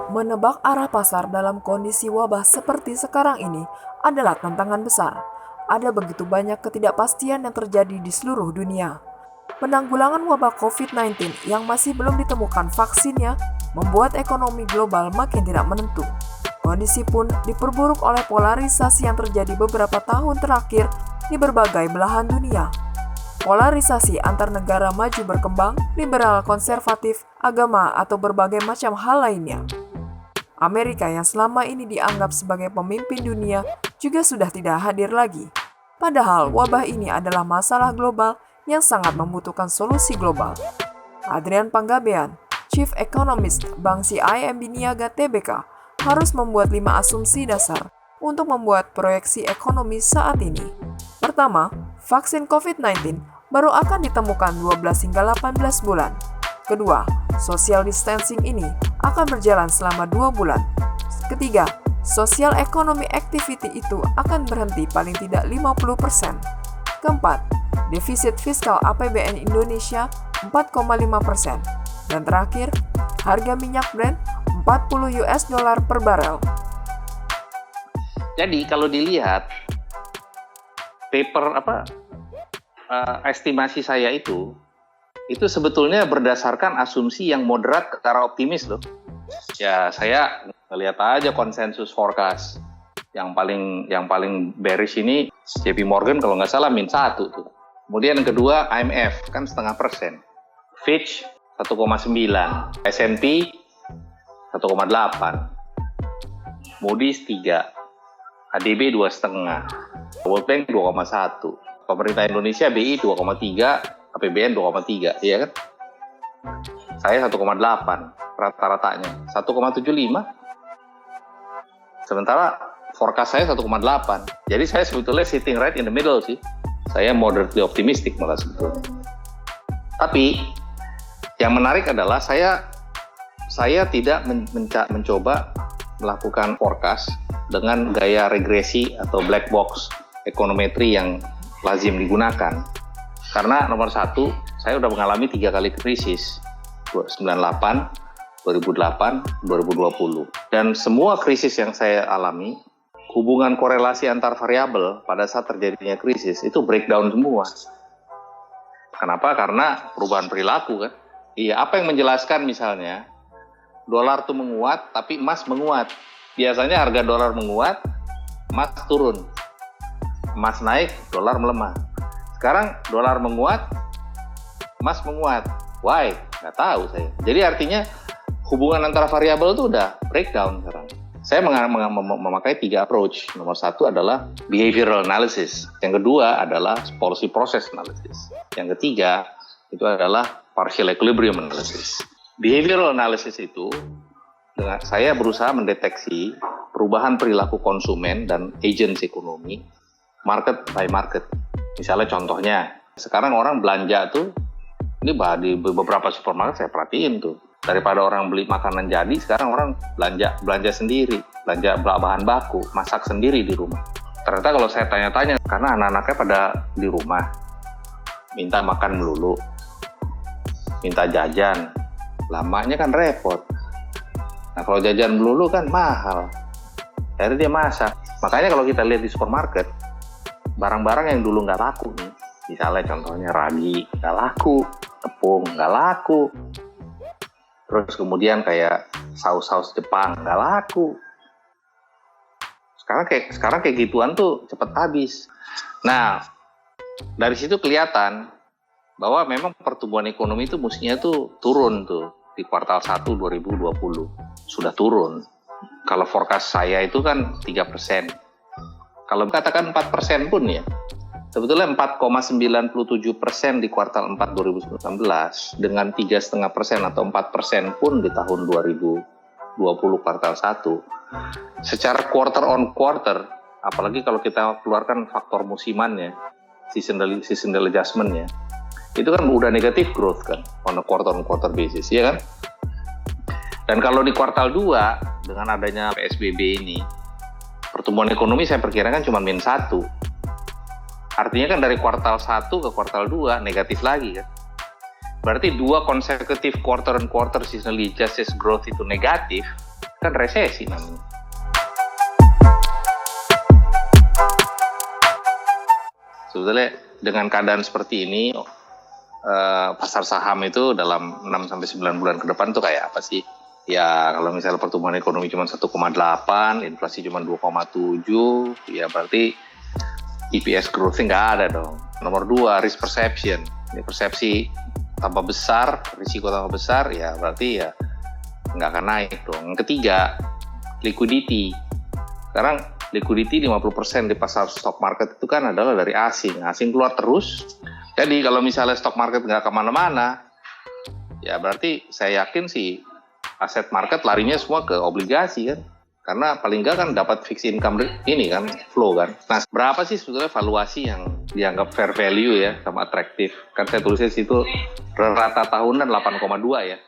Menebak arah pasar dalam kondisi wabah seperti sekarang ini adalah tantangan besar. Ada begitu banyak ketidakpastian yang terjadi di seluruh dunia. Penanggulangan wabah COVID-19 yang masih belum ditemukan vaksinnya membuat ekonomi global makin tidak menentu. Kondisi pun diperburuk oleh polarisasi yang terjadi beberapa tahun terakhir di berbagai belahan dunia. Polarisasi antar negara maju berkembang, liberal, konservatif, agama, atau berbagai macam hal lainnya. Amerika yang selama ini dianggap sebagai pemimpin dunia juga sudah tidak hadir lagi. Padahal wabah ini adalah masalah global yang sangat membutuhkan solusi global. Adrian Panggabean, Chief Economist Bank CIMB Niaga Tbk, harus membuat 5 asumsi dasar untuk membuat proyeksi ekonomi saat ini. Pertama, vaksin COVID-19 baru akan ditemukan 12 hingga 18 bulan. Kedua, social distancing ini akan berjalan selama 2 bulan. Ketiga, social economy activity itu akan berhenti paling tidak 50%. Keempat, defisit fiskal APBN Indonesia 4,5%. Dan terakhir, harga minyak Brent 40 US dollar per barel. Jadi kalau dilihat estimasi saya itu sebetulnya berdasarkan asumsi yang moderat ke arah optimis loh. Ya saya lihat aja konsensus forecast yang paling bearish ini JP Morgan kalau nggak salah -1 tuh. Kemudian yang kedua IMF kan 0,5%, Fitch 1,9, S&P 1,8, Moody's 3, HDB 2,5, World Bank 2,1, pemerintah Indonesia BI 2,3, APBN 2,3, iya kan? Saya 1,8 rata-ratanya, 1,75. Sementara forecast saya 1,8. Jadi saya sebetulnya sitting right in the middle sih. Saya moderately optimistic malah sebetulnya. Tapi yang menarik adalah saya tidak mencoba melakukan forecast dengan gaya regresi atau black box ekonometri yang lazim digunakan. Karena nomor satu, saya udah mengalami 3 kali krisis, 98, 2008, 2020. Dan semua krisis yang saya alami, hubungan korelasi antar variabel pada saat terjadinya krisis itu breakdown semua. Kenapa? Karena perubahan perilaku kan. Iya, apa yang menjelaskan misalnya, dolar tuh menguat, tapi emas menguat. Biasanya harga dolar menguat, emas turun. Emas naik, dolar melemah. Sekarang dolar menguat, emas menguat. Why? Nggak tahu saya. Jadi artinya hubungan antara variabel itu udah breakdown sekarang. Saya memakai 3 approach. Nomor 1 adalah behavioral analysis. Yang kedua adalah policy process analysis. Yang ketiga itu adalah partial equilibrium analysis. Behavioral analysis itu saya berusaha mendeteksi perubahan perilaku konsumen dan agents ekonomi market by market. Misalnya contohnya, sekarang orang belanja tuh, ini di beberapa supermarket saya perhatiin tuh, daripada orang beli makanan jadi, sekarang orang belanja sendiri, belanja bahan baku, masak sendiri di rumah. Ternyata kalau saya tanya-tanya, karena anak-anaknya pada di rumah, minta makan melulu, minta jajan, lamanya kan repot. Nah kalau jajan melulu kan mahal, akhirnya dia masak. Makanya kalau kita lihat di supermarket, barang-barang yang dulu nggak laku nih, misalnya contohnya ragi nggak laku, tepung nggak laku, terus kemudian kayak saus-saus Jepang nggak laku. Sekarang kayak gituan tuh cepet habis. Nah dari situ kelihatan bahwa memang pertumbuhan ekonomi itu mestinya tuh turun tuh di kuartal 1 2020 sudah turun. Kalau forecast saya itu kan 3%. Kalau katakan 4% pun ya, sebetulnya 4,97% di kuartal 4 2019 dengan 3,5% atau 4% pun di tahun 2020 kuartal 1. Secara quarter on quarter, apalagi kalau kita keluarkan faktor musimannya, seasonal adjustment-nya, itu kan udah negatif growth kan, on a quarter on quarter basis, ya kan? Dan kalau di kuartal 2, dengan adanya PSBB ini, pertumbuhan ekonomi saya perkirakan cuma -1. Artinya kan dari kuartal 1 ke kuartal 2 negatif lagi kan. Berarti 2 consecutive quarter on quarter seasonally adjusted growth itu negatif. kan resesi namanya. Sebetulnya dengan keadaan seperti ini, pasar saham itu dalam 6-9 bulan ke depan tuh kayak apa sih? Ya kalau misalnya pertumbuhan ekonomi cuma 1,8, inflasi cuma 2,7, ya berarti EPS growth-nya nggak ada dong. Nomor 2, risk perception. Ini persepsi tambah besar, risiko tambah besar, ya berarti ya nggak akan naik dong. Yang ketiga, liquidity. Sekarang liquidity 50% di pasar stock market itu kan adalah dari asing. Asing keluar terus. Jadi kalau misalnya stock market nggak kemana-mana, ya berarti saya yakin sih aset market larinya semua ke obligasi kan. Karena paling nggak kan dapat fixed income ini kan, flow kan. Nah, berapa sih sebetulnya valuasi yang dianggap fair value ya, sama atraktif? Kan saya tulisnya situ rata tahunan 8,2 ya.